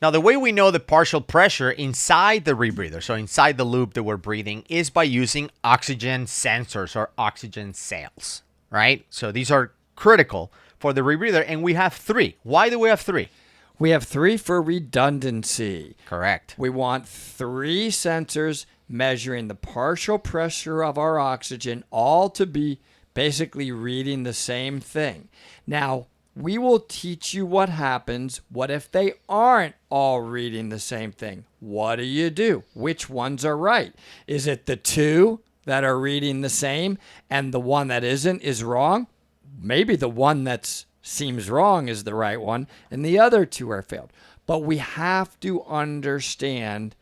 Now, the way we know the partial pressure inside the rebreather, so inside the loop that we're breathing, is by using oxygen sensors or oxygen sails, right? So these are critical for the rebreather, and we have three. Why do we have three? We have three for redundancy. Correct. We want three sensors measuring the partial pressure of our oxygen, all to be basically reading the same thing. Now, we will teach you what happens. What if they aren't all reading the same thing? What do you do? Which ones are right? Is it the two that are reading the same and the one that isn't is wrong? Maybe the one that seems wrong is the right one and the other two are failed. But we have to understand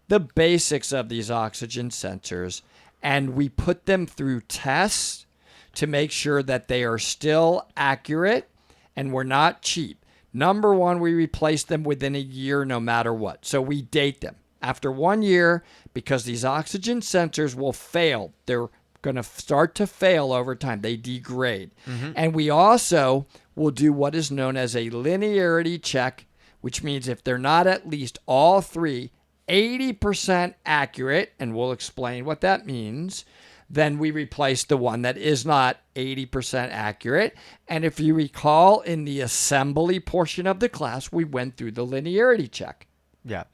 the basics of these oxygen sensors, and we put them through tests to make sure that they are still accurate and we're not cheap. Number one, we replace them within a year no matter what. So we date them. After 1 year, because these oxygen sensors will fail, they're going to start to fail over time. They degrade. And we also will do what is known as a linearity check, which means if they're not at least all three 80% accurate, and we'll explain what that means, then we replace the one that is not 80% accurate. And if you recall, in the assembly portion of the class, we went through the linearity check. Yeah.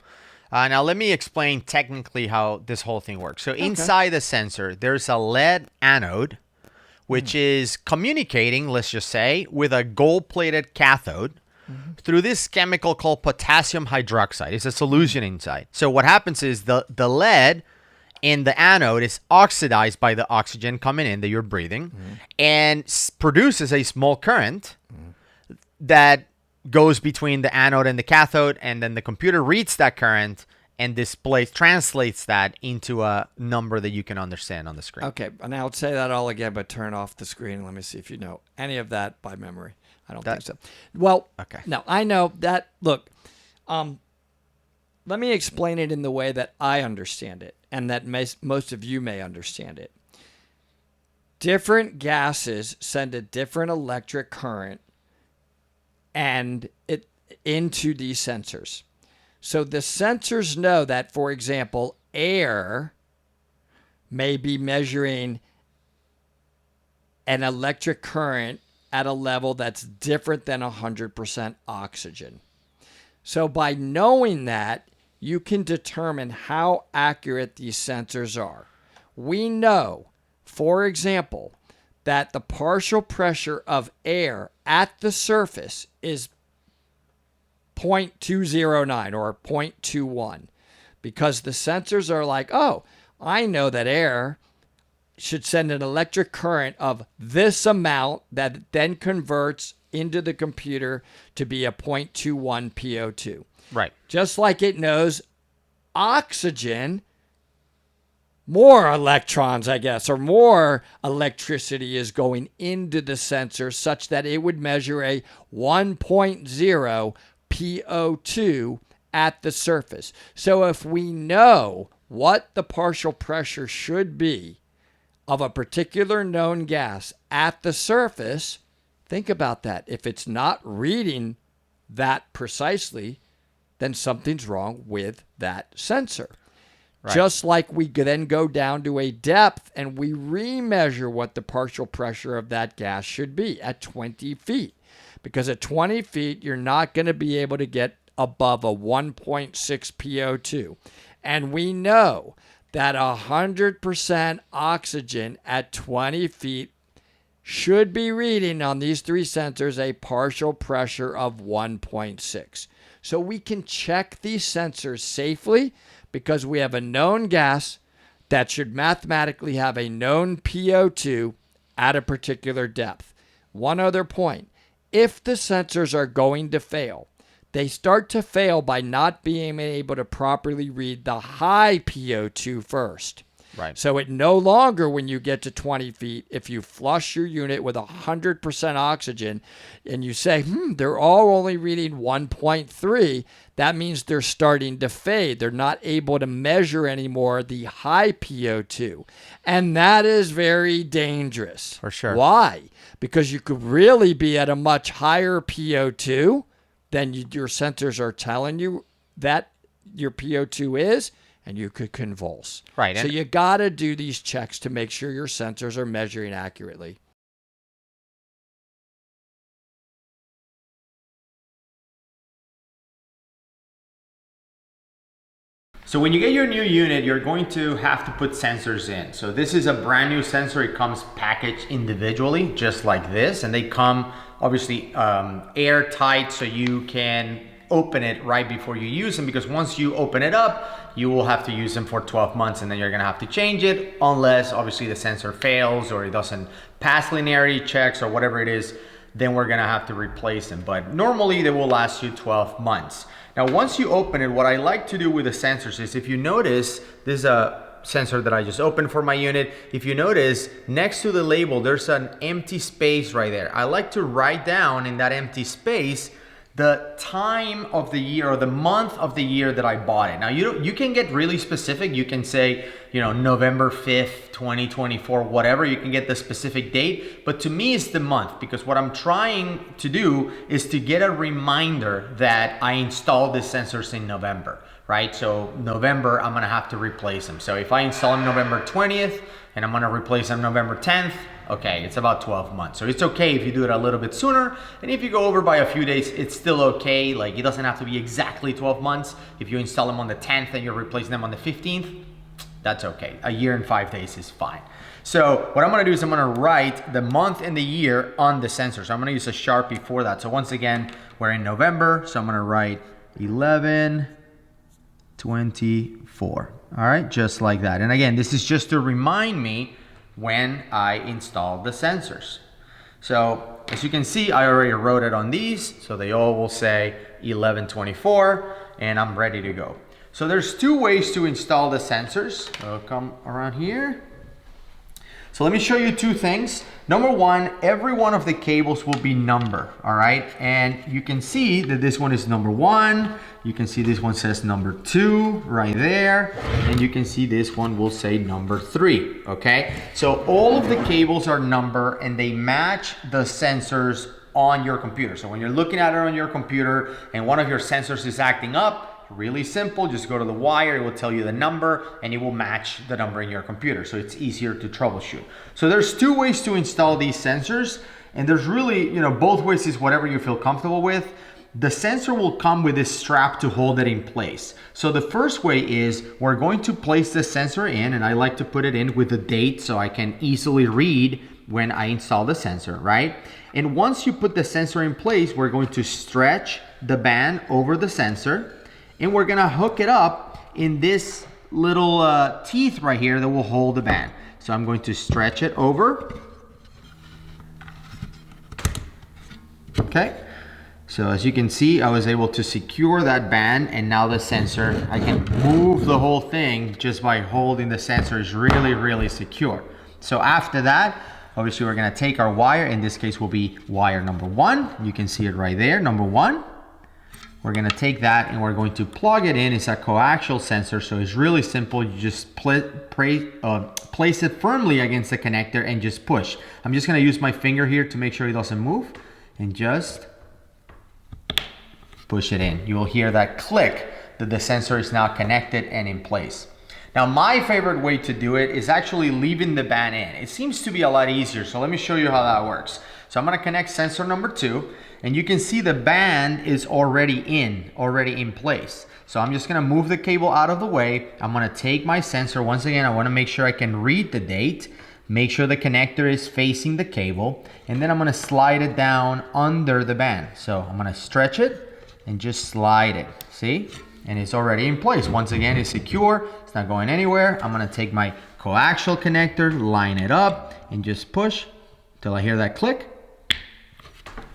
Now, let me explain technically how this whole thing works. So inside the sensor, there's a lead anode, which is communicating, let's just say, with a gold-plated cathode through this chemical called potassium hydroxide. It's a solution inside. So what happens is the lead in the anode is oxidized by the oxygen coming in that you're breathing and produces a small current that goes between the anode and the cathode, and then the computer reads that current and translates that into a number that you can understand on the screen. Okay, and I'll say that all again, but turn off the screen and let me see if you know any of that by memory. I don't think so. Well, Okay. no, I know that. Look, let me explain it in the way that I understand it and that most of you may understand it. Different gases send a different electric current and it into these sensors. So the sensors know that, for example, air may be measuring an electric current at a level that's different than 100% oxygen. So by knowing that, you can determine how accurate these sensors are. We know, for example, that the partial pressure of air at the surface is 0.209 or 0.21 because the sensors are like, oh, I know that air should send an electric current of this amount that then converts into the computer to be a 0.21 PO2. Right. Just like it knows oxygen, more electrons, I guess, or more electricity is going into the sensor such that it would measure a 1.0 PO2 at the surface. So if we know what the partial pressure should be of a particular known gas at the surface, think about that. If it's not reading that precisely, then something's wrong with that sensor. Right. Just like we then go down to a depth and we remeasure what the partial pressure of that gas should be at 20 feet. Because at 20 feet, you're not going to be able to get above a 1.6 PO2. And we know that 100% oxygen at 20 feet should be reading on these three sensors a partial pressure of 1.6. So we can check these sensors safely because we have a known gas that should mathematically have a known PO2 at a particular depth. One other point. If the sensors are going to fail, they start to fail by not being able to properly read the high PO2 first. Right. So it no longer, when you get to 20 feet, if you flush your unit with 100% oxygen and you say, they're all only reading 1.3, that means they're starting to fade. They're not able to measure anymore the high PO2. And that is very dangerous. For sure. Why? Because you could really be at a much higher PO2 than your sensors are telling you that your PO2 is, and you could convulse. Right. So you got to do these checks to make sure your sensors are measuring accurately. So when you get your new unit, you're going to have to put sensors in. So this is a brand new sensor. It comes packaged individually, just like this. And they come obviously airtight, so you can open it right before you use them, because once you open it up, you will have to use them for 12 months and then you're gonna have to change it, unless obviously the sensor fails or it doesn't pass linearity checks or whatever it is, then we're gonna have to replace them. But normally they will last you 12 months. Now, once you open it, what I like to do with the sensors is, if you notice, this is a sensor that I just opened for my unit. If you notice, next to the label, there's an empty space right there. I like to write down in that empty space the time of the year or the month of the year that I bought it. Now, you can get really specific. You can say, November 5th, 2024, whatever. You can get the specific date. But to me, it's the month, because what I'm trying to do is to get a reminder that I installed the sensors in November, right? So November, I'm gonna have to replace them. So if I install them November 20th and I'm gonna replace them November 10th, okay, it's about 12 months. So it's okay if you do it a little bit sooner. And if you go over by a few days, it's still okay. Like, it doesn't have to be exactly 12 months. If you install them on the 10th and you're replacing them on the 15th, that's okay. A year and 5 days is fine. So what I'm gonna do is I'm gonna write the month and the year on the sensor. So I'm gonna use a Sharpie for that. So once again, we're in November. So I'm gonna write 11/24. All right, just like that. And again, this is just to remind me when I install the sensors. So as you can see, I already wrote it on these, so they all will say 11/24, and I'm ready to go. So there's two ways to install the sensors. I'll come around here. So let me show you two things. Number one, every one of the cables will be numbered, all right? And you can see that this one is number 1. You can see this one says number 2 right there. And you can see this one will say number 3, okay? So all of the cables are numbered and they match the sensors on your computer. So when you're looking at it on your computer and one of your sensors is acting up, really simple, just go to the wire, it will tell you the number and it will match the number in your computer, so it's easier to troubleshoot. So there's two ways to install these sensors, and there's really, both ways is whatever you feel comfortable with. The sensor will come with this strap to hold it in place. So the first way is we're going to place the sensor in, and I like to put it in with the date so I can easily read when I install the sensor, right? And once you put the sensor in place, we're going to stretch the band over the sensor, and we're gonna hook it up in this little teeth right here that will hold the band. So I'm going to stretch it over. Okay, so as you can see, I was able to secure that band, and now the sensor, I can move the whole thing just by holding the sensor. Is really, really secure. So after that, obviously we're gonna take our wire, in this case will be wire number 1. You can see it right there, number 1. We're gonna take that and we're going to plug it in. It's a coaxial sensor, so it's really simple. You just place it firmly against the connector and just push. I'm just gonna use my finger here to make sure it doesn't move, and just push it in. You will hear that click that the sensor is now connected and in place. Now, my favorite way to do it is actually leaving the band in. It seems to be a lot easier, so let me show you how that works. So I'm gonna connect sensor number 2, and you can see the band is already in place. So I'm just gonna move the cable out of the way. I'm gonna take my sensor. Once again, I wanna make sure I can read the date, make sure the connector is facing the cable, and then I'm gonna slide it down under the band. So I'm gonna stretch it and just slide it, see? And it's already in place. Once again, it's secure, it's not going anywhere. I'm gonna take my coaxial connector, line it up, and just push till I hear that click.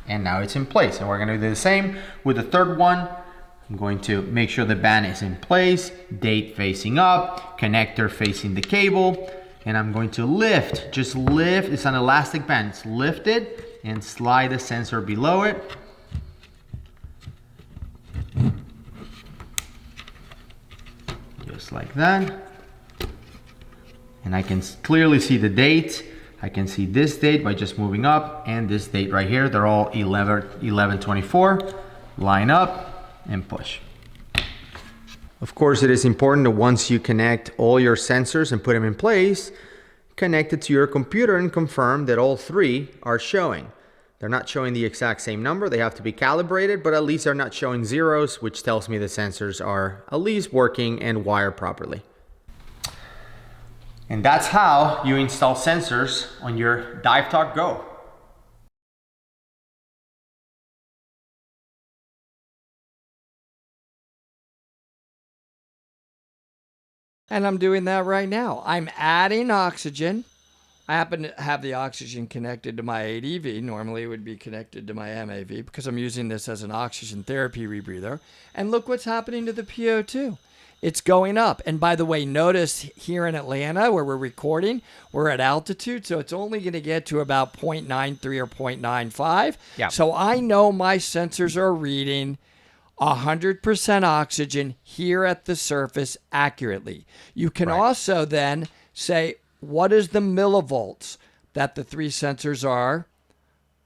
And now it's in place. And we're gonna do the same with the third one. I'm going to make sure the band is in place, date facing up, connector facing the cable, and I'm going to lift, just lift, it's an elastic band, it's lifted, and slide the sensor below it. Just like that. And I can clearly see the date. I can see this date by just moving up, and this date right here. They're all 11/24. Line up and push. Of course, it is important that once you connect all your sensors and put them in place, connect it to your computer and confirm that all three are showing. They're not showing the exact same number. They have to be calibrated, but at least they're not showing zeros, which tells me the sensors are at least working and wired properly. And that's how you install sensors on your DiveTalk Go. And I'm doing that right now. I'm adding oxygen. I happen to have the oxygen connected to my ADV. Normally it would be connected to my MAV because I'm using this as an oxygen therapy rebreather. And look what's happening to the PO2. It's going up. And by the way, notice here in Atlanta where we're recording, we're at altitude. So it's only going to get to about 0.93 or 0.95. Yeah. So I know my sensors are reading 100% oxygen here at the surface accurately. You can also then say, what is the millivolts that the three sensors are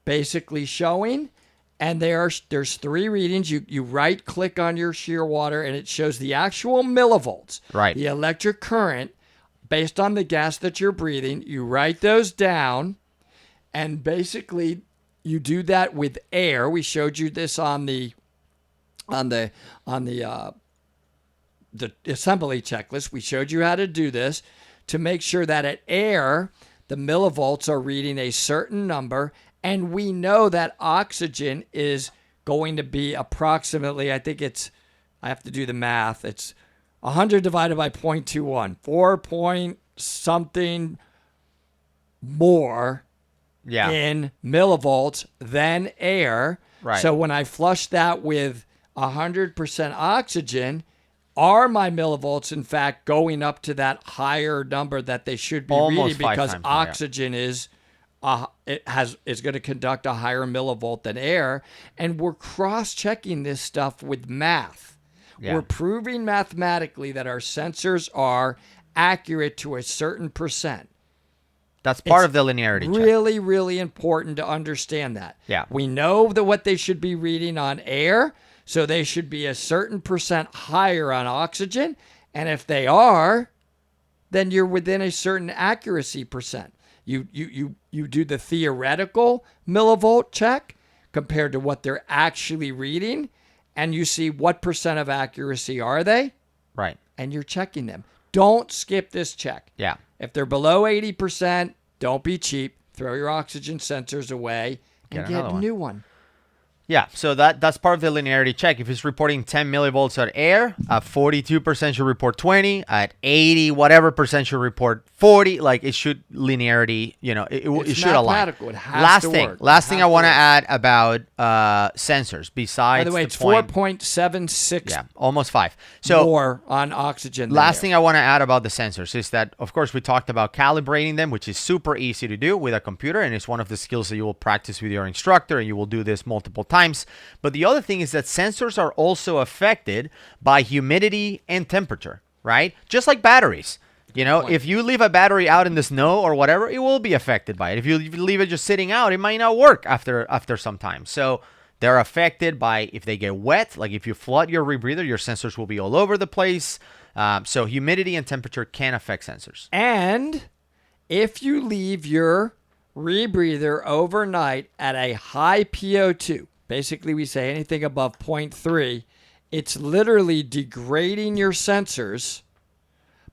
basically showing? And there's three readings. You right click on your Shearwater and it shows the actual millivolts. Right. The electric current based on the gas that you're breathing. You write those down and basically you do that with air. We showed you this on the assembly checklist. We showed you how to do this to make sure that at air, the millivolts are reading a certain number. And we know that oxygen is going to be approximately, I have to do the math. It's 100 divided by 0.21, 4 point something more in millivolts than air. Right. So when I flush that with 100% oxygen, are my millivolts in fact going up to that higher number that they should be Almost reading because 5 times, oxygen is going to conduct a higher millivolt than air, and we're cross-checking this stuff with math. We're proving mathematically that our sensors are accurate to a certain percent. That's part of the linearity check. Really, really important to understand that. Yeah. We know that what they should be reading on air, so they should be a certain percent higher on oxygen, and if they are, then you're within a certain accuracy percent. You do the theoretical millivolt check compared to what they're actually reading, and you see what percent of accuracy are they, Right. and you're checking them. Don't skip this check. Yeah. If they're below 80%, don't be cheap. Throw your oxygen sensors away and get a new one. Yeah, so that's part of the linearity check. If it's reporting 10 millivolts at air, at 42% should report 20. At 80, whatever percent should report 40. Like it should linearity, it should align. It has to work. Last thing I want to add about sensors besides by the way, it's 4.76. Yeah, almost 5. So more on oxygen. Last thing I want to add about the sensors is that, of course, we talked about calibrating them, which is super easy to do with a computer, and it's one of the skills that you will practice with your instructor, and you will do this multiple times. But the other thing is that sensors are also affected by humidity and temperature, right? Just like batteries. If you leave a battery out in the snow or whatever, it will be affected by it. If you leave it just sitting out, it might not work after some time. So they're affected by if they get wet. Like if you flood your rebreather, your sensors will be all over the place. So humidity and temperature can affect sensors. And if you leave your rebreather overnight at a high PO2, basically we say anything above 0.3, it's literally degrading your sensors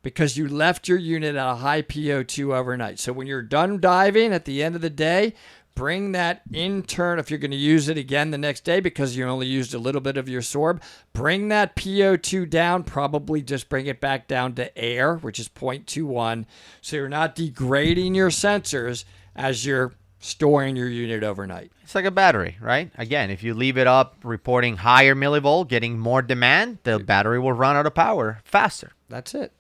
because you left your unit at a high PO2 overnight. So when you're done diving at the end of the day, bring that if you're going to use it again the next day because you only used a little bit of your sorb, bring that PO2 down, probably just bring it back down to air, which is 0.21. So you're not degrading your sensors as you're storing your unit overnight. It's like a battery, right? Again, if you leave it up reporting higher millivolt, getting more demand, the battery will run out of power faster. That's it.